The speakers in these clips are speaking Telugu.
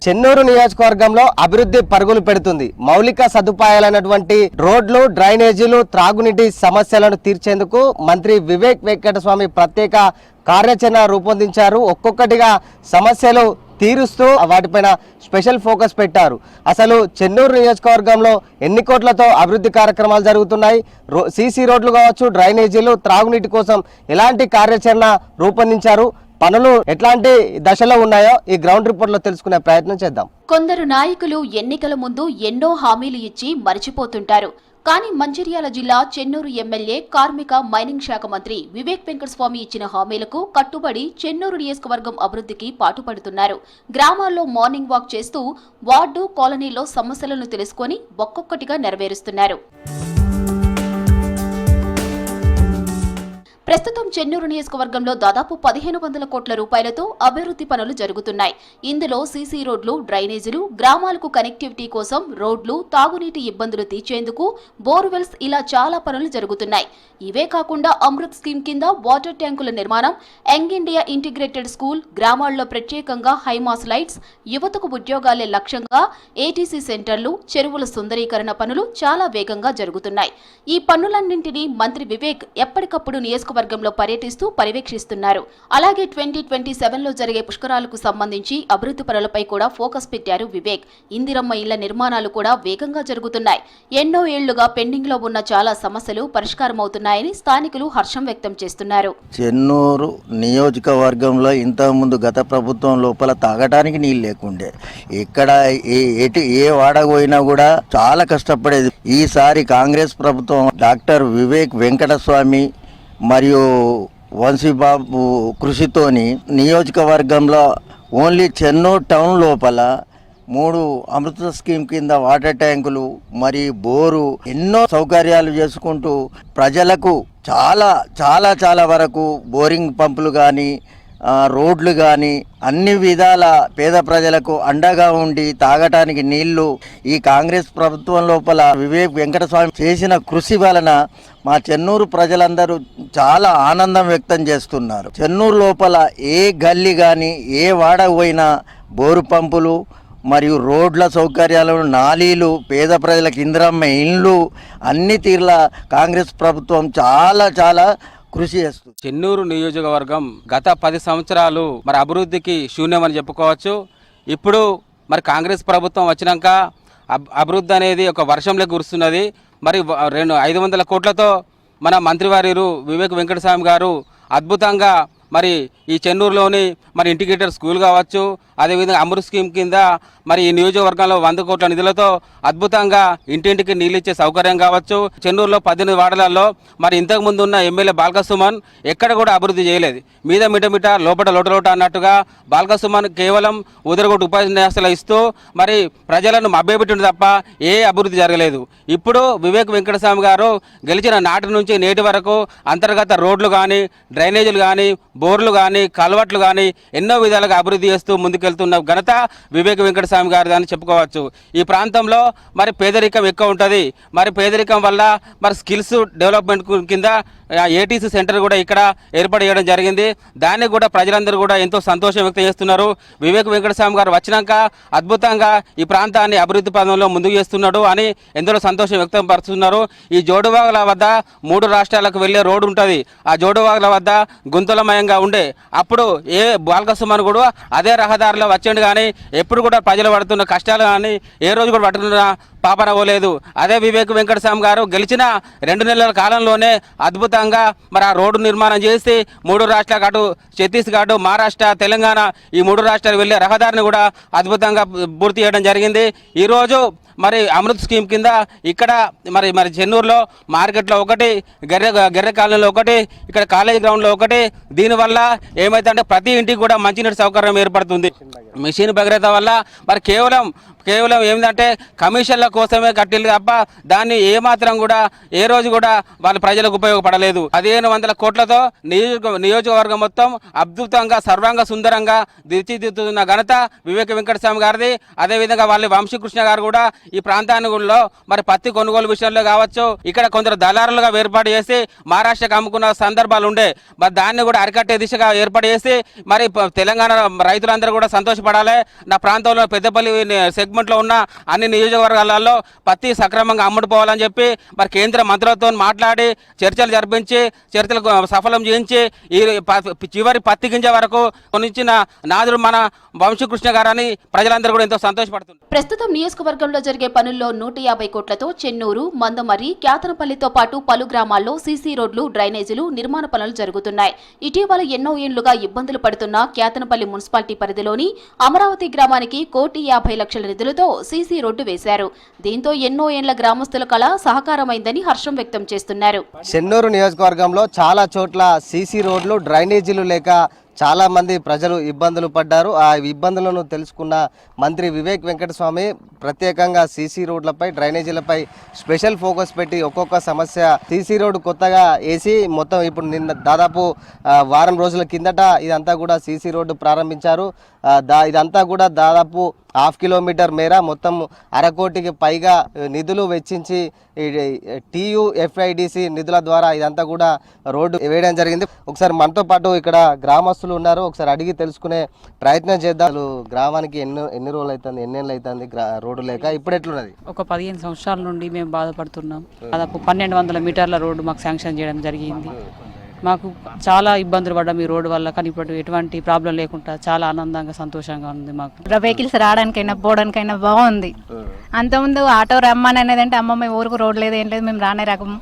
చెన్నూరు నియోజకవర్గంలో అభివృద్ధి పరుగులు పెడుతుంది. మౌలిక సదుపాయాలైనటువంటి రోడ్లు, డ్రైనేజీలు, త్రాగునీటి సమస్యలను తీర్చేందుకు మంత్రి వివేక్ వెంకటస్వామి ప్రత్యేక కార్యాచరణ రూపొందించారు. ఒక్కొక్కటిగా సమస్యలు తీరుస్తూ వాటిపైన స్పెషల్ ఫోకస్ పెట్టారు. అసలు చెన్నూరు నియోజకవర్గంలో ఎన్ని కోట్లతో అభివృద్ధి కార్యక్రమాలు జరుగుతున్నాయి, సీసీ రోడ్లు కావచ్చు, డ్రైనేజీలు, త్రాగునీటి కోసం ఎలాంటి కార్యాచరణ రూపొందించారు, పనులు ఎట్లాంటి దశలో ఉన్నాయో ఈ గ్రౌండ్ రిపోర్ట్ లో తెలుసుకునే ప్రయత్నం చేద్దాం. కొందరు నాయకులు ఎన్నికల ముందు ఎన్నో హామీలు ఇచ్చి మరిచిపోతుంటారు. కానీ మంచిర్యాల జిల్లా చెన్నూరు ఎమ్మెల్యే కార్మిక మైనింగ్ శాఖ మంత్రి వివేక్ వెంకటస్వామి ఇచ్చిన హామీలకు కట్టుబడి చెన్నూరు నియోజకవర్గం అభివృద్ధికి పాటుపడుతున్నారు. గ్రామాల్లో మార్నింగ్ వాక్ చేస్తూ వార్డు, కాలనీలో సమస్యలను తెలుసుకొని ఒక్కొక్కటిగా నెరవేరుస్తున్నారు. ప్రస్తుతం చెన్నూరు నియోజకవర్గంలో దాదాపు 1500 కోట్ల రూపాయలతో అభివృద్ధి పనులు జరుగుతున్నాయి. ఇందులో సీసీ రోడ్లు, డ్రైనేజీలు, గ్రామాలకు కనెక్టివిటీ కోసం రోడ్లు, తాగునీటి ఇబ్బందులు తీర్చేందుకు బోర్వెల్స్, ఇలా చాలా పనులు జరుగుతున్నాయి. ఇవే కాకుండా అమృత్ స్కీమ్ కింద వాటర్ ట్యాంకుల నిర్మాణం, యంగ్ ఇండియా ఇంటిగ్రేటెడ్ స్కూల్, గ్రామాల్లో ప్రత్యేకంగా హైమాస్ లైట్స్, యువతకు ఉద్యోగాలే లక్ష్యంగా ఏటీసీ సెంటర్లు, చెరువుల సుందరీకరణ పనులు చాలా వేగంగా జరుగుతున్నాయి. ఈ పనులన్నింటినీ మంత్రి వివేక్ ఎప్పటికప్పుడు నియోజకవర్గంలో పర్యటిస్తూ పర్యవేక్షిస్తున్నారు. అలాగే 2027లో జరిగే పుష్కరాలకు సంబంధించి అభివృద్ధి పనులపై కూడా ఫోకస్ పెట్టారు వివేక్. ఇందిరమ్మ ఇళ్ల నిర్మాణాలు కూడా వేగంగా జరుగుతున్నాయి. ఎన్నో ఏళ్లుగా పెండింగ్ లో ఉన్న చాలా సమస్యలు పరిష్కారమవుతున్నాయని స్థానికులు హర్షం వ్యక్తం చేస్తున్నారు. చెన్నూరు నియోజకవర్గంలో ఇంతకుముందు గత ప్రభుత్వం లోపల తాగడానికి నీళ్ళు లేకుండే, ఇక్కడ ఏ వాడకు పోయినా కూడా చాలా కష్టపడేది. ఈసారి కాంగ్రెస్ ప్రభుత్వం డాక్టర్ వివేక్ వెంకటస్వామి మరియు వంశీబాబు కృషితోని నియోజకవర్గంలో ఓన్లీ చెన్నూరు టౌన్ లోపల 3 అమృత స్కీమ్ కింద వాటర్ ట్యాంకులు మరియు బోరు ఎన్నో సౌకర్యాలు చేసుకుంటూ ప్రజలకు చాలా చాలా చాలా వరకు బోరింగ్ పంపులు కానీ, రోడ్లు కానీ అన్ని విధాల పేద ప్రజలకు అండగా ఉండి తాగటానికి నీళ్లు ఈ కాంగ్రెస్ ప్రభుత్వం లోపల వివేక్ వెంకటస్వామి చేసిన కృషి వలన మా చెన్నూరు ప్రజలందరూ చాలా ఆనందం వ్యక్తం చేస్తున్నారు. చెన్నూరు లోపల ఏ గల్లీ కానీ ఏ వాడ పోయినా బోరు పంపులు మరియు రోడ్ల సౌకర్యాలను, నాలీలు, పేద ప్రజలకు ఇందిరమ్మ ఇండ్లు అన్ని తీర్ల కాంగ్రెస్ ప్రభుత్వం చాలా చాలా కృషి చేస్తుంది. చెన్నూరు నియోజకవర్గం గత 10 సంవత్సరాలు మరి అభివృద్ధికి శూన్యమని చెప్పుకోవచ్చు. ఇప్పుడు మరి కాంగ్రెస్ ప్రభుత్వం వచ్చినాక అభివృద్ధి అనేది ఒక వర్షంలో కురుస్తున్నది. మరి 500 కోట్లతో మన మంత్రివారు వివేక్ వెంకటస్వామి గారు అద్భుతంగా మరి ఈ చెన్నూరులోని మరి ఇంటిగ్రేటెడ్ స్కూల్ కావచ్చు, అదేవిధంగా అమృత్ స్కీమ్ కింద మరి ఈ నియోజకవర్గంలో 100 కోట్ల నిధులతో అద్భుతంగా ఇంటింటికి నీళ్ళు ఇచ్చే సౌకర్యం కావచ్చు. చెన్నూరులో 18 వార్డులలో మరి ఇంతకుముందు ఉన్న ఎమ్మెల్యే బాల్కసుమన్ ఎక్కడ కూడా అభివృద్ధి చేయలేదు. మీద మిటమిట లోపల లోట అన్నట్టుగా బాల్కసుమన్ కేవలం ఉదరగొట్టు ఉపన్యాసాలు ఇస్తూ మరి ప్రజలను మభ్యపెట్టింది తప్ప ఏ అభివృద్ధి జరగలేదు. ఇప్పుడు వివేక్ వెంకటస్వామి గారు గెలిచిన నాటి నుంచి నేటి వరకు అంతర్గత రోడ్లు కానీ, డ్రైనేజీలు కానీ, బోర్లు కానీ, కలవట్లు కానీ ఎన్నో విధాలుగా అభివృద్ధి చేస్తూ ముందుకెళ్తున్న ఘనత వివేక్ వెంకటస్వామి గారిది అని చెప్పుకోవచ్చు. ఈ ప్రాంతంలో మరి పేదరికం ఎక్కువ ఉంటుంది. మరి పేదరికం వల్ల మరి స్కిల్స్ డెవలప్మెంట్ కింద ఏటీసీ సెంటర్ కూడా ఇక్కడ ఏర్పాటు చేయడం జరిగింది. దాన్ని కూడా ప్రజలందరూ కూడా ఎంతో సంతోషం వ్యక్తం చేస్తున్నారు. వివేక్ వెంకటస్వామి గారు వచ్చినాక అద్భుతంగా ఈ ప్రాంతాన్ని అభివృద్ధి పదంలో ముందుకు చేస్తున్నాడు అని ఎంతో సంతోషం వ్యక్తం పరుస్తున్నారు. ఈ జోడువాగుల వద్ద 3 రాష్ట్రాలకు వెళ్ళే రోడ్డు ఉంటుంది. ఆ జోడువాగుల వద్ద గుంతలమయంగా ఉండే అప్పుడు ఏ బాల్కసుమన్ కూడా అదే రహదారిలో వచ్చండి, కానీ ఎప్పుడు కూడా ప్రజలు పడుతున్న కష్టాలు కానీ ఏ రోజు కూడా పడుతున్న పాపన పోలేదు. అదే వివేక్ వెంకటస్వామి గారు గెలిచిన 2 నెలల కాలంలోనే అద్భుతంగా మరి ఆ రోడ్డు నిర్మాణం చేసి 3 రాష్ట్రాలకు, అటు ఛత్తీస్గఢ్, మహారాష్ట్ర, తెలంగాణ ఈ 3 రాష్ట్రాలు వెళ్ళే రహదారిని కూడా అద్భుతంగా పూర్తి చేయడం జరిగింది. ఈరోజు మరి అమృత్ స్కీమ్ కింద ఇక్కడ మరి చెన్నూరులో మార్కెట్లో ఒకటి, గెర్రె కాలనీలో ఒకటి, ఇక్కడ కాలేజ్ గ్రౌండ్లో ఒకటి. దీనివల్ల ఏమైతే అంటే ప్రతి ఇంటికి కూడా మంచినీటి సౌకర్యం ఏర్పడుతుంది. మిషన్ భగీరథ వల్ల మరి కేవలం కేవలం ఏంటంటే కమిషన్ల కోసమే కట్టిల్లు తప్ప దాన్ని ఏమాత్రం కూడా ఏ రోజు కూడా వాళ్ళ ప్రజలకు ఉపయోగపడలేదు. 1500 కోట్లతో నియోజకవర్గం మొత్తం అద్భుతంగా సర్వాంగ సుందరంగా తీర్చిదిద్దుతున్న ఘనత వివేక వెంకటస్వామి గారిది. అదేవిధంగా వాళ్ళ వంశీకృష్ణ గారు కూడా ఈ ప్రాంతానుగుణంలో మరి పత్తి కొనుగోలు విషయంలో కావచ్చు, ఇక్కడ కొందరు దళారులుగా ఏర్పాటు చేసి మహారాష్ట్రకు అమ్ముకున్న సందర్భాలు ఉండే, మరి దాన్ని కూడా అరికట్టే దిశగా ఏర్పాటు చేసి మరి తెలంగాణ రైతులందరూ కూడా సంతోషపడాలి. నా ప్రాంతంలో పెద్దపల్లి సెగ్మెంట్లో ఉన్న అన్ని నియోజకవర్గాలలో పత్తి సక్రమంగా అమ్ముడుపోవాలని చెప్పి మరి కేంద్ర మంత్రులతో మాట్లాడి చర్చలు జరిపించి చర్చలకు సఫలం చేయించి ఈ చివరి పత్తి గింజ వరకు కొనిచ్చిన నాదుడు మన వంశీకృష్ణ గారని ప్రజలందరూ కూడా ఎంతో సంతోషపడుతున్నారు. ప్రస్తుతం నియోజకవర్గంలో జరిగే పనుల్లో 150 కోట్లతో చెన్నూరు, మందమర్రి, క్యాతనపల్లితో పాటు పలు గ్రామాల్లో సీసీ రోడ్లు, డ్రైనేజీలు నిర్మాణ పనులు జరుగుతున్నాయి. ఇటీవల ఎన్నో ఏళ్లుగా ఇబ్బందులు పడుతున్న క్యాతనపల్లి మున్సిపాలిటీ పరిధిలోని అమరావతి గ్రామానికి 1,50,00,000 నిధులతో సీసీ రోడ్డు వేశారు. దీంతో ఎన్నో ఏళ్ల గ్రామస్తుల కళ సహకారమైందని హర్షం వ్యక్తం చేస్తున్నారు. చెన్నూరు నియోజకవర్గంలో చాలా చోట్ల సీసీ రోడ్లు, డ్రైనేజీలు లేక చాలా మంది ప్రజలు ఇబ్బందులు పడ్డారు. ఆ ఇబ్బందులను తెలుసుకున్న మంత్రి వివేక్ వెంకటస్వామి ప్రత్యేకంగా సీసీ రోడ్లపై, డ్రైనేజీలపై స్పెషల్ ఫోకస్ పెట్టి ఒక్కొక్క సమస్య సీసీ రోడ్డు కొత్తగా వేసి మొత్తం ఇప్పుడు నిన్న దాదాపు వారం రోజుల కిందట ఇదంతా కూడా సీసీ రోడ్డు ప్రారంభించారు. ఇదంతా కూడా దాదాపు 1/2 కిలోమీటర్ మేర మొత్తం 1/2 కోటికి పైగా నిధులు వెచ్చించి TUFIDC నిధుల ద్వారా ఇదంతా కూడా రోడ్డు వేయడం జరిగింది. ఒకసారి మనతో పాటు ఇక్కడ గ్రామస్తులు ఉన్నారు, ఒకసారి అడిగి తెలుసుకునే ప్రయత్నం చేద్దాం. గ్రామానికి ఎన్ని రోజులు అవుతుంది, ఎన్నేళ్ళు అవుతుంది రోడ్డు లేక, ఇప్పుడు ఎట్లున్నది? ఒక 15 సంవత్సరాల నుండి మేము బాధపడుతున్నాం. దాదాపు 1200 మీటర్ల రోడ్డు మాకు శాంక్షన్ చేయడం జరిగింది. మాకు చాలా ఇబ్బందులు పడ్డాం ఈ రోడ్డు వల్ల, కానీ ఇప్పుడు ఎటువంటి ప్రాబ్లం లేకుండా చాలా ఆనందంగా సంతోషంగా ఉంది. మాకు వెహికల్స్ రావడానికైనా పోవడానికైనా బాగుంది. అంతకుముందు ఆటో రమ్మని అనేది అంటే అమ్మ మేము ఊరికి రోడ్ లేదు, ఏం లేదు, మేము రానే రకం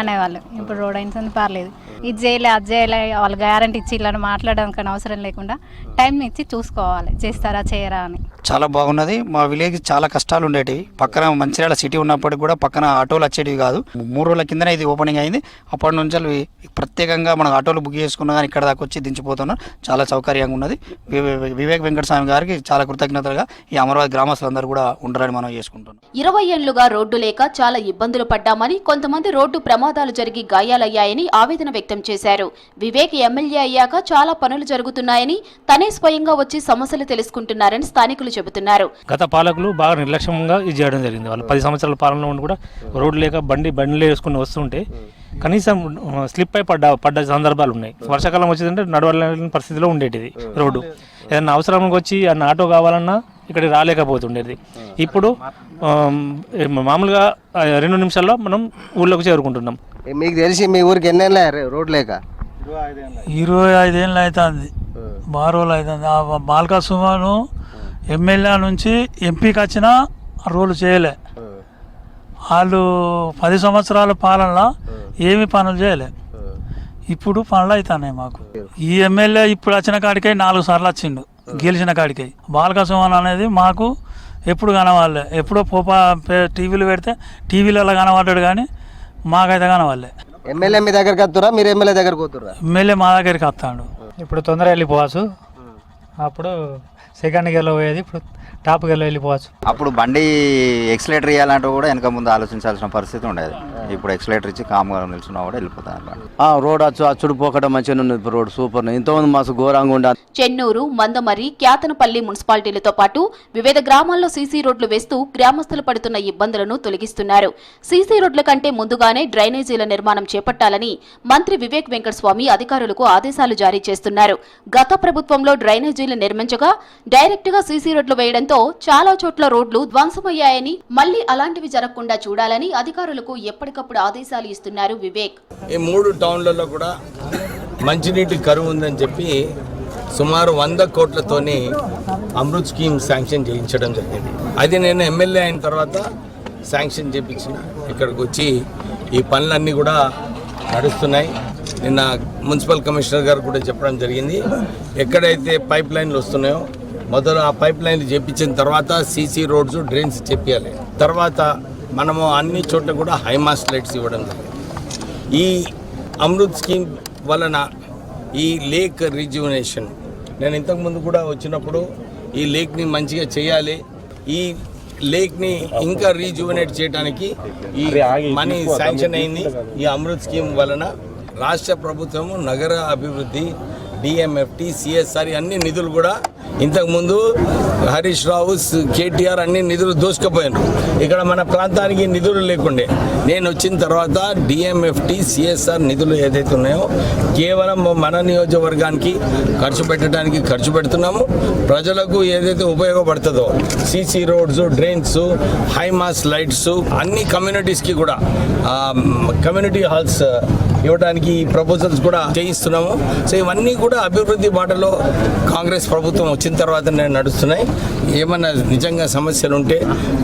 అనేవాళ్ళు. ఇప్పుడు రోడ్ అయిన పర్లేదు, ఇది చేయలే అది చేయలే, వాళ్ళు గ్యారంటీ ఇచ్చి ఇలా మాట్లాడడానికి అవసరం లేకుండా టైం ఇచ్చి చూసుకోవాలి చేస్తారా చేయరా అని. చాలా బాగున్నది. మా విలేజ్ చాలా కష్టాలు ఉండేటివి. పక్కన మంచిర్యాల సిటీ ఉన్నప్పటికి కూడా పక్కన ఆటోలు వచ్చేటివి కాదు. 3 రోజుల కిందనే ఇది ఓపెనింగ్ అయింది. అప్పటి నుంచి ప్రత్యేకంగా మనం ఆటోలు బుక్ చేసుకున్నా కానీ ఇక్కడ దాకా వచ్చి దించిపోతున్నాం. చాలా సౌకర్యంగా ఉన్నది. వివేక్ వెంకటస్వామి గారికి చాలా కృతజ్ఞతలుగా ఈ అమరావతి గ్రామస్తులందరూ కూడా ఉండాలని మనం చేసుకుంటున్నాం. 20 ఏళ్లుగా రోడ్డు లేక చాలా ఇబ్బందులు పడ్డామని, కొంతమంది రోడ్డు ప్రమాదాలు జరిగి గాయాలయ్యాయని ఆవేదన వ్యక్తం చేశారు. వివేక్ ఎమ్మెల్యే అయ్యాక చాలా పనులు జరుగుతున్నాయని, తనే స్వయంగా వచ్చి సమస్యలు తెలుసుకుంటున్నారని స్థానికులు చెబుతున్నారు. గత పాలకులు బాగా నిర్లక్ష్యంగా ఇది చేయడం జరిగింది. వాళ్ళు 10 సంవత్సరాల పాలనలో ఉండి కూడా రోడ్డు లేక బండిలో వేసుకుని వస్తుంటే కనీసం స్లిప్ అయి పడ్డ సందర్భాలు ఉన్నాయి. వర్షాకాలం వచ్చిందంటే నడవలేని పరిస్థితిలో ఉండేటిది రోడ్డు. ఏదైనా అవసరానికి వచ్చి అన్న ఆటో కావాలన్నా ఇక్కడికి రాలేకపోతుండేది. ఇప్పుడు మామూలుగా 2 నిమిషాల్లో మనం ఊళ్ళోకి చేరుకుంటున్నాం. మీకు తెలిసి మీ ఊరికి ఎన్నేళ్ళ రోడ్ లేక? 25 ఏళ్ళు అవుతుంది, బాగా రోజులు అవుతుంది. బాల్కా సుమాను ఎమ్మెల్యే నుంచి ఎంపీకి వచ్చినా రోడ్లు చేయలే. వాళ్ళు 10 సంవత్సరాల పాలనలో ఏమి పనులు చేయలే. ఇప్పుడు పనులు అవుతున్నాయి మాకు. ఈ ఎమ్మెల్యే ఇప్పుడు వచ్చిన కాడికై 4 సార్లు వచ్చిండు, గెలిచిన కాడికై. బాల్కా సుమాన్ అనేది మాకు ఎప్పుడు కనవాలే. ఎప్పుడో టీవీలు పెడితే టీవీలలో కనబడ్డాడు, కానీ మాకైతే కనవాలే. ఎమ్మెల్యే మీ దగ్గరికి వస్తురా, మీరు ఎమ్మెల్యే దగ్గరకు పోతురా? ఎమ్మెల్యే మా దగ్గరికి వస్తాడు. ఇప్పుడు తొందరగా వెళ్ళిపోవచ్చు, అప్పుడు సెకండ్ గేర్లో పోయేది ఇప్పుడు టాప్ గేర్లో వెళ్ళిపోవచ్చు. అప్పుడు బండి ఎక్సలేటర్ ఇవ్వాలంటే కూడా వెనక ముందు ఆలోచించాల్సిన పరిస్థితి ఉండేది. ఇప్పుడు ఎక్సలేటర్ ఇచ్చి కామ్గా నిల్చున్నా కూడా వెళ్ళిపోతాను. రోడ్ అచ్చుడు పోకడం మంచిగా ఉన్నది. Road super. ఇంతమంది మాకు ఘోరంగా ఉండాలి. చెన్నూరు, మందమర్రి, క్యాతనపల్లి మున్సిపాలిటీలతో పాటు వివిధ గ్రామాల్లో సీసీ రోడ్లు వేస్తూ గ్రామస్తులు పడుతున్న ఇబ్బందులను తొలగిస్తున్నారు. సీసీ రోడ్ల కంటే ముందుగానే డ్రైనేజీల నిర్మాణం చేపట్టాలని మంత్రి వివేక్ వెంకటస్వామి అధికారులకు ఆదేశాలు జారీ చేస్తున్నారు. గత ప్రభుత్వంలో డ్రైనేజీలు నిర్మించగా డైరెక్ట్ గా సీసీ రోడ్లు వేయడంతో చాలా చోట్ల రోడ్లు ధ్వంసమయ్యాయని, మళ్లీ అలాంటివి జరగకుండా చూడాలని అధికారులకు ఎప్పటికప్పుడు ఆదేశాలు ఇస్తున్నారు వివేక్. ఈ 3 టౌన్లలో కూడా మంచినీటి కరువు ఉందని చెప్పి సుమారు 100 కోట్లతోని అమృత్ స్కీమ్ శాంక్షన్ చేయించడం జరిగింది. అది నేను ఎమ్మెల్యే అయిన తర్వాత శాంక్షన్ చేయించిన ఇక్కడికి వచ్చి ఈ పనులన్నీ కూడా నడుస్తున్నాయి. నిన్న మున్సిపల్ కమిషనర్ గారు కూడా చెప్పడం జరిగింది. ఎక్కడైతే పైప్ లైన్లు వస్తున్నాయో మొదలు ఆ పైప్ లైన్లు చేయించిన తర్వాత సీసీ రోడ్స్, డ్రైన్స్ చెప్పాలి. తర్వాత మనము అన్ని చోట్ల కూడా హైమాస్ లైట్స్ ఇవ్వడం జరిగింది. ఈ అమృత్ స్కీమ్ వలన ఈ లేక్ రిజ్యువనేషన్, నేను ఇంతకుముందు కూడా వచ్చినప్పుడు ఈ లేక్ని మంచిగా చేయాలి, ఈ లేక్ని ఇంకా రీజువనేట్ చేయడానికి ఈ మనీ శాంక్షన్ అయింది. ఈ అమృత్ స్కీమ్ వలన రాష్ట్ర ప్రభుత్వము నగర అభివృద్ధి, డిఎంఎఫ్టి, సిఎస్ఆర్ అన్ని నిధులు కూడా ఇంతకుముందు హరీష్ రావు, కేటీఆర్ అన్ని నిధులు దోసుకుపోయారు. ఇక్కడ మన ప్రాంతానికి నిధులు లేకుండే. నేను వచ్చిన తర్వాత డిఎంఎఫ్టి, సిఎస్ఆర్ నిధులు ఏదైతే ఉన్నాయో కేవలం మన నియోజకవర్గానికి ఖర్చు పెడుతున్నాము. ప్రజలకు ఏదైతే ఉపయోగపడుతుందో CC roads, drains, Hyma's lights అన్ని కమ్యూనిటీస్కి కూడా కమ్యూనిటీ హాల్స్ ఇవ్వడానికి ఈ ప్రపోజల్స్ కూడా చేయిస్తున్నాము. సో ఇవన్నీ కూడా అభివృద్ధి బాటలో కాంగ్రెస్ ప్రభుత్వం వచ్చిన తర్వాత నడుస్తున్నాయి. ఏమన్నా నిజంగా సమస్యలు ఉంటే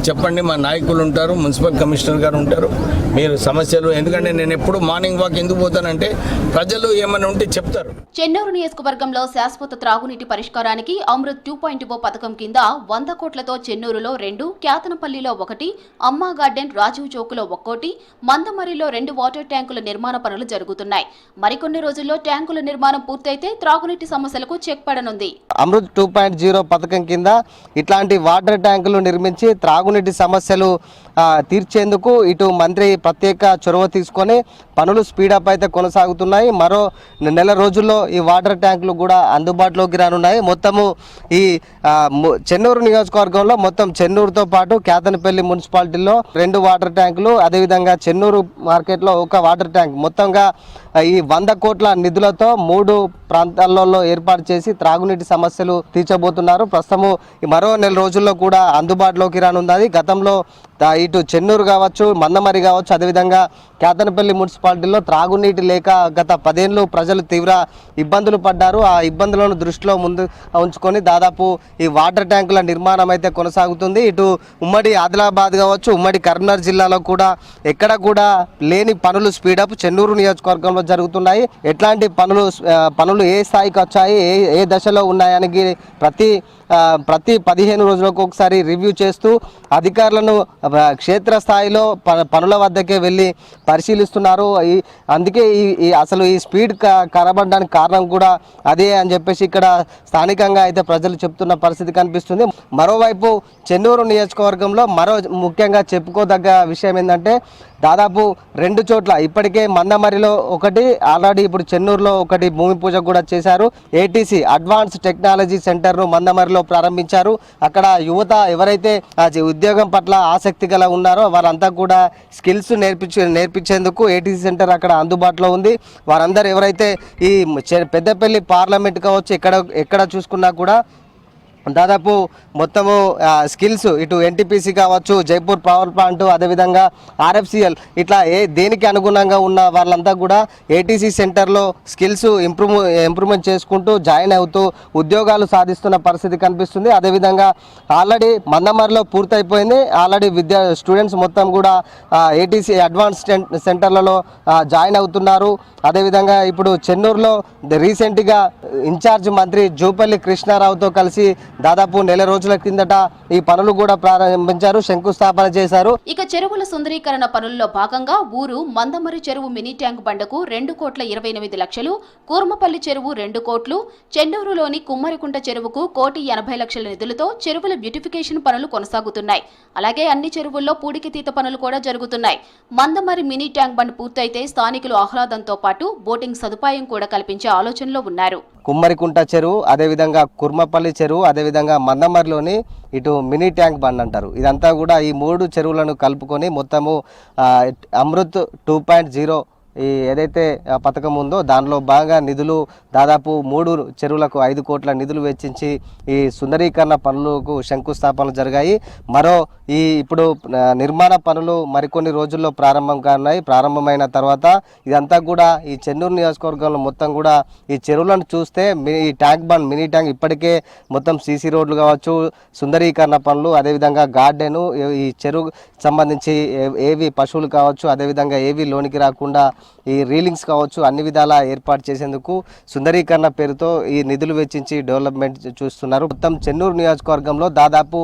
చెప్పండి, మా నాయకులు ఉంటారు, మున్సిపల్ కమిషనర్ గారు ఉంటారు. మీరు సమస్యలు, ఎందుకంటే నేను ఎప్పుడు మార్నింగ్ వాక్ ఎందుకు పోతానంటే ప్రజలు ఏమన్నా ఉంటే చెప్తారు. చెన్నూరు నియోజకవర్గంలో శాశ్వత త్రాగునీటి పరిష్కారానికి అమృత్ 2.0 పథకం కింద 100 కోట్లతో చెన్నూరులో 2, క్యాతనపల్లిలో 1, అమ్మా గార్డెన్, రాజీవ్ చౌక్లో 1, మందమరిలో 2 వాటర్ ట్యాంకుల నిర్మాణ పనులు జరుగుతున్నాయి. మరికొన్ని రోజుల్లో ట్యాంకుల నిర్మాణం పూర్తయితే త్రాగునీటి సమస్యలకు చెక్ పడనుంది. అమృత్ 2.0 పథకం కింద ఇట్లాంటి వాటర్ ట్యాంకులు నిర్మించి త్రాగునీటి సమస్యలు తీర్చేందుకు ఇటు మంత్రి ప్రత్యేక చొరవ తీసుకొని పనులు స్పీడప్ అయితే కొనసాగుతున్నాయి. మరో నెల రోజుల్లో ఈ వాటర్ ట్యాంకులు కూడా అందుబాటులోకి రానున్నాయి. మొత్తము ఈ చెన్నూరు నియోజకవర్గంలో మొత్తం చెన్నూరుతో పాటు కేతనపల్లి మున్సిపాలిటీలో 2 వాటర్ ట్యాంకులు, అదేవిధంగా చెన్నూరు మార్కెట్లో 1 వాటర్ ట్యాంక్, మొత్తంగా ఈ 100 కోట్ల నిధులతో 3 ప్రాంతాలలో ఏర్పాటు చేసి త్రాగునీటి సమస్యలు తీర్చబోతున్నారు. ప్రస్తుతము మరో నెల రోజుల్లో కూడా అందుబాటులోకి రానున్నది. గతంలో ఇటు చెన్నూరు కావచ్చు, మందమరి కావచ్చు, అదేవిధంగా కేతనపల్లి మున్సిపాలిటీలో త్రాగునీటి లేక గత 10 ఏళ్ళు ప్రజలు తీవ్ర ఇబ్బందులు పడ్డారు. ఆ ఇబ్బందులను దృష్టిలో ముందు ఉంచుకొని దాదాపు ఈ వాటర్ ట్యాంకుల నిర్మాణం అయితే కొనసాగుతుంది. ఇటు ఉమ్మడి ఆదిలాబాద్ కావచ్చు, ఉమ్మడి కరీంనగర్ జిల్లాలో కూడా ఎక్కడ కూడా లేని పనులు స్పీడప్ చెన్నూరు నియోజకవర్గంలో జరుగుతున్నాయి. ఎట్లాంటి పనులు ఏ స్థాయికి వచ్చాయి, ఏ దశలో ఉన్నాయని ప్రతి 15 రోజులకు ఒకసారి రివ్యూ చేస్తూ అధికారులను క్షేత్రస్థాయిలో పనుల వద్దకే వెళ్ళి పరిశీలిస్తున్నారు. అందుకే అసలు ఈ స్పీడ్ కనబడడానికి కారణం కూడా అదే అని చెప్పేసి ఇక్కడ స్థానికంగా అయితే ప్రజలు చెప్తున్న పరిస్థితి కనిపిస్తుంది. మరోవైపు చెన్నూరు నియోజకవర్గంలో మరో ముఖ్యంగా చెప్పుకోదగ్గ విషయం ఏంటంటే దాదాపు 2 చోట్ల ఇప్పటికే మందమరిలో 1, ఆల్రెడీ ఇప్పుడు చెన్నూరులో 1 భూమి పూజ కూడా చేశారు. ఏటీసీ అడ్వాన్స్ టెక్నాలజీ సెంటర్ను మందమరిలో ప్రారంభించారు. అక్కడ యువత ఎవరైతే ఉద్యోగం పట్ల ఆసక్తి గల ఉన్నారో వారంతా కూడా స్కిల్స్ నేర్పించేందుకు ఏటీసీ సెంటర్ అక్కడ అందుబాటులో ఉంది. వారందరూ ఎవరైతే ఈ పెద్దపల్లి పార్లమెంట్ కావచ్చు, ఎక్కడ చూసుకున్నా కూడా దాదాపు మొత్తము స్కిల్స్ ఇటు ఎన్టీపీసీ కావచ్చు, జైపూర్ పవర్ ప్లాంట్, అదేవిధంగా ఆర్ఎఫ్సిఎల్ ఇట్లా దేనికి అనుగుణంగా ఉన్న వాళ్ళంతా కూడా ఏటీసీ సెంటర్లో స్కిల్స్ ఇంప్రూవ్మెంట్ చేసుకుంటూ జాయిన్ అవుతూ ఉద్యోగాలు సాధిస్తున్న పరిస్థితి కనిపిస్తుంది. అదేవిధంగా ఆల్రెడీ మందమరిలో పూర్తయిపోయింది. ఆల్రెడీ స్టూడెంట్స్ మొత్తం కూడా ఏటీసీ అడ్వాన్స్ సెంటర్లలో జాయిన్ అవుతున్నారు. అదేవిధంగా ఇప్పుడు చెన్నూరులో రీసెంట్గా ఇన్ఛార్జ్ మంత్రి జూపల్లి కృష్ణారావుతో కలిసి దాదాపు నెల రోజుల కిందట ఈ పనులు కూడా ప్రారంభించారు, శంకుస్థాపన చేశారు. ఇక చెరువుల సుందరీకరణ పనుల్లో భాగంగా ఊరు మందమరి చెరువు మినీ ట్యాంక్ బండకు 2,28 లక్షలు, కూర్మపల్లి చెరువు 2 కోట్లు, చెన్నూరులోని కుమ్మరికుంట చెరువుకు 1,80,00,000 నిధులతో చెరువుల బ్యూటిఫికేషన్ పనులు కొనసాగుతున్నాయి. అలాగే అన్ని చెరువుల్లో పూడికితీత పనులు కూడా జరుగుతున్నాయి. మందమరి మినీ ట్యాంక్ బండ్ పూర్తయితే స్థానికులు ఆహ్లాదంతో పాటు బోటింగ్ సదుపాయం కూడా కల్పించే ఆలోచనలో ఉన్నారు. కుమ్మరికుంట చెరువు, అదేవిధంగా కుర్మపల్లి చెరువు, అదేవిధంగా మందమరిలోని ఇటు మినీ ట్యాంక్ బండ్ అంటారు. ఇదంతా కూడా ఈ 3 చెరువులను కలుపుకొని మొత్తము అమృత్ 2.0 ఈ ఏదైతే పథకం ఉందో దానిలో బాగా నిధులు దాదాపు 3 చెరువులకు 5 కోట్ల నిధులు వెచ్చించి ఈ సుందరీకరణ పనులకు శంకుస్థాపనలు జరిగాయి. మరో ఇప్పుడు నిర్మాణ పనులు మరికొన్ని రోజుల్లో ప్రారంభం కానున్నాయి. ప్రారంభమైన తర్వాత ఇదంతా కూడా ఈ చెన్నూరు నియోజకవర్గంలో మొత్తం కూడా ఈ చెరువులను చూస్తే ఈ ట్యాంక్ బండ్ మినీ ట్యాంక్ ఇప్పటికే మొత్తం సీసీ రోడ్లు కావచ్చు, సుందరీకరణ పనులు, అదేవిధంగా గార్డెను, ఈ చెరువు సంబంధించి ఏవి పశువులు కావచ్చు, అదేవిధంగా ఏవి లోనికి రాకుండా ఈ రీలింగ్స్ కావచ్చు అన్ని విధాలా ఏర్పాటు చేసేందుకు సుందరీకరణ పేరుతో ఈ నిధులు వెచ్చించి డెవలప్మెంట్ చూస్తున్నారు. మొత్తం చెన్నూరు నియోజకవర్గంలో దాదాపు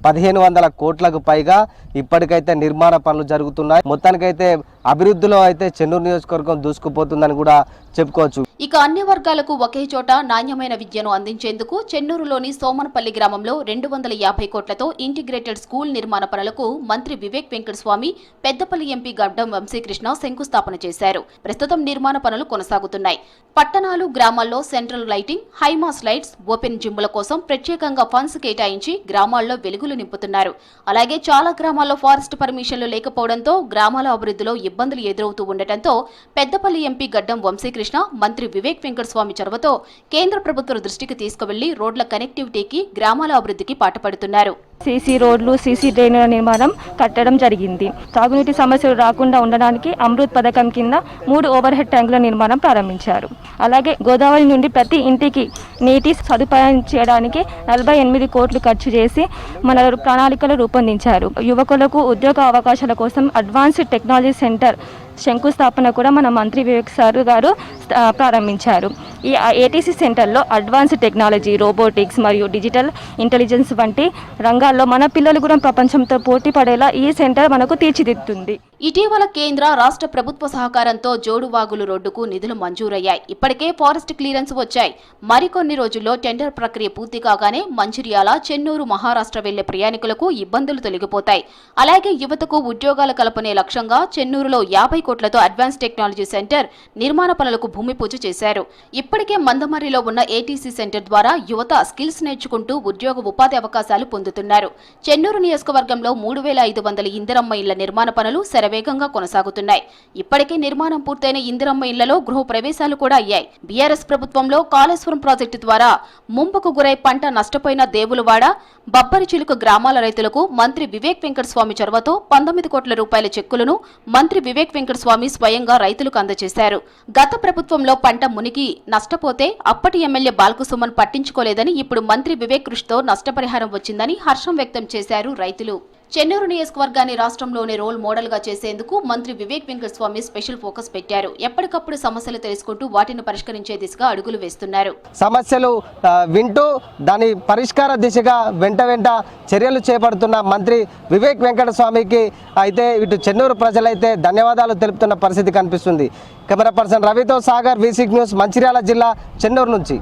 1,500 కోట్లకు పైగా ఇప్పటికైతే నిర్మాణ పనులు జరుగుతున్నాయి. మొత్తానికైతే అభివృద్ధిలో అయితే చెన్నూరు నియోజకవర్గం దూసుకుపోతుందని కూడా చెప్పుకోవచ్చు. ఇక అన్ని వర్గాలకు ఒకే చోట నాణ్యమైన విద్యను అందించేందుకు చెన్నూరులోని సోమనపల్లి గ్రామంలో 250 కోట్లతో ఇంటిగ్రేటెడ్ స్కూల్ నిర్మాణ పనులకు మంత్రి వివేక్ వెంకటస్వామి పెద్దపల్లి ఎంపీ గడ్డం వంశీకృష్ణ శంకుస్థాపన చేశారు. ప్రస్తుతం నిర్మాణ పనులు కొనసాగుతున్నాయి. పట్టణాలు, గ్రామాల్లో central lighting, high mast lights, open జిమ్ల కోసం ప్రత్యేకంగా ఫండ్స్ కేటాయించి గ్రామాల్లో వెలుగులు నింపుతున్నారు. అలాగే చాలా గ్రామాల్లో ఫారెస్ట్ పర్మిషన్లు లేకపోవడంతో గ్రామాల అభివృద్ధిలో ఇబ్బందులు ఎదురవుతూ ఉండటంతో పెద్దపల్లి ఎంపీ గడ్డం వంశీకృష్ణ మంత్రి వివేక్ వెంకటస్వామి చొరవతో కేంద్ర ప్రభుత్వ దృష్టికి తీసుకువెళ్లి రోడ్ల కనెక్టివిటీకి, గ్రామాల అభివృద్ధికి పాటుపడుతున్నారు. సీసీ రోడ్లు, సీసీ డ్రైనేజీల నిర్మాణం కట్టడం జరిగింది. తాగునీటి సమస్యలు రాకుండా ఉండడానికి అమృత్ పథకం కింద 3 ఓవర్ హెడ్ ట్యాంకుల నిర్మాణం ప్రారంభించారు. అలాగే గోదావరి నుండి ప్రతి ఇంటికి నీటి సదుపాయం చేయడానికి 48 కోట్లు ఖర్చు చేసి మన ప్రణాళికలు రూపొందించారు. యువకులకు ఉద్యోగ అవకాశాల కోసం అడ్వాన్స్డ్ టెక్నాలజీ సెంటర్ శంకుస్థాపన కూడా మన మంత్రి వివేక్ సార్ గారు ప్రారంభించారు. ఈ ఏటీసీ సెంటర్లో అడ్వాన్స్డ్ టెక్నాలజీ, రోబోటిక్స్ మరియు డిజిటల్ ఇంటెలిజెన్స్ వంటి రంగాల్లో మన పిల్లలు కూడా ప్రపంచంతో పోటీ పడేలా ఈ సెంటర్ మనకు తీర్చిదిద్దుతుంది. ఇటీవల కేంద్ర, రాష్ట్ర ప్రభుత్వ సహకారంతో జోడువాగులు రోడ్డుకు నిధులు మంజూరయ్యాయి. ఇప్పటికే ఫారెస్ట్ క్లియరెన్స్ వచ్చాయి. మరికొన్ని రోజుల్లో టెండర్ ప్రక్రియ పూర్తి కాగానే మంచిర్యాల, చెన్నూరు, మహారాష్ట్ర వెళ్లే ప్రయాణికులకు ఇబ్బందులు తొలగిపోతాయి. అలాగే యువతకు ఉద్యోగాల కల్పనే లక్ష్యంగా చెన్నూరులో 50 కోట్లతో అడ్వాన్స్ టెక్నాలజీ సెంటర్ నిర్మాణ పనులకు భూమి పూజ చేశారు. ఇప్పటికే మందమర్రిలో ఉన్న ఏటీసీ సెంటర్ ద్వారా యువత స్కిల్స్ నేర్చుకుంటూ ఉద్యోగ ఉపాధి అవకాశాలు పొందుతున్నారు. చెన్నూరు నియోజకవర్గంలో 3500 ఇందిరమ్మ ఇళ్ల నిర్మాణ పనులు శరవేగంగా కొనసాగుతున్నాయి. ఇప్పటికే నిర్మాణం పూర్తయిన ఇందిరమ్మ ఇళ్లలో గృహ ప్రవేశాలు కూడా అయ్యాయి. బీఆర్ఎస్ ప్రభుత్వంలో కాళేశ్వరం ప్రాజెక్టు ద్వారా ముంపుకు గురై పంట నష్టపోయిన దేవులవాడ, బబ్బరి చిలుక గ్రామాల రైతులకు మంత్రి వివేక్ వెంకటస్వామి చొరవతో 19 కోట్ల రూపాయల చెక్కులను మంత్రి వివేక్ వెంకటస్వామి స్వయంగా రైతులకు అందజేశారు. గత ప్రభుత్వంలో పంట మునిగి నష్టపోతే అప్పటి ఎమ్మెల్యే బాల్కుసుమన్ పట్టించుకోలేదని, ఇప్పుడు మంత్రి వివేక్ కృషితో నష్టపరిహారం వచ్చిందని హర్షం వ్యక్తం చేశారు రైతులు. చెన్నూరు నియోజకవర్గాన్ని రాష్ట్రంలోనే రోల్ మోడల్ గా చేసేందుకు మంత్రి వివేక్ వెంకటస్వామి స్పెషల్ ఫోకస్ పెట్టారు. ఎప్పటికప్పుడు సమస్యలు తెలుసుకుంటూ వాటిని పరిష్కరించే దిశగా అడుగులు వేస్తున్నారు. సమస్యలు వింటూ దాని పరిష్కార దిశగా వెంట చర్యలు చేపడుతున్న మంత్రి వివేక్ వెంకటస్వామికి అయితే ఇటు చెన్నూరు ప్రజలైతే ధన్యవాదాలు తెలుపుతున్న పరిస్థితి కనిపిస్తుంది. కెమెరా పర్సన్ రవితో సాగర్, V6 న్యూస్, మంచిర్యాల జిల్లా, చెన్నూరు నుంచి.